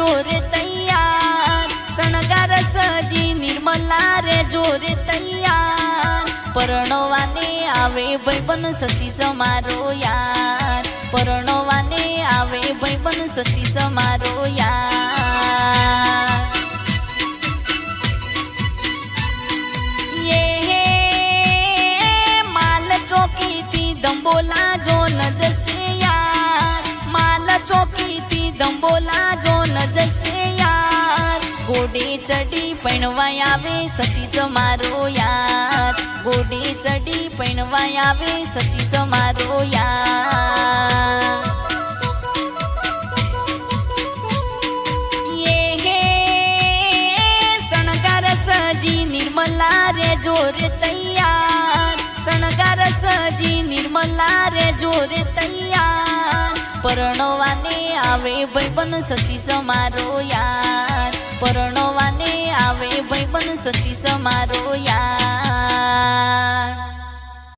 જોરે તૈયાર શણગાર સજી નિર્મલા રે જોરે તૈયાર પરણવાને આવે ભાઈબંધ સતી સમારો યાર પરણવાને આવે ભાઈબંધ સતી સમારો યાર ચોકી થી દંબોલા જો ન જશે યાર માલ ચોકી થી દંબોલા જો ન જશે યાર ગોડે ચડી પૈણવાય આવે સતી સમારો યાર ગોડે ચડી પૈણવાય આવે સતી સમારો યાર શણગાર સજી નિર્મલા રે જોરે તૈયાર શણગાર સજી નિર્મલા રે જોરે તૈયાર પરણવાને આવે ભાઈબંધ સતી સમારો યાર પરણવાને આવે ભાઈબંધ સતી સમારો યાર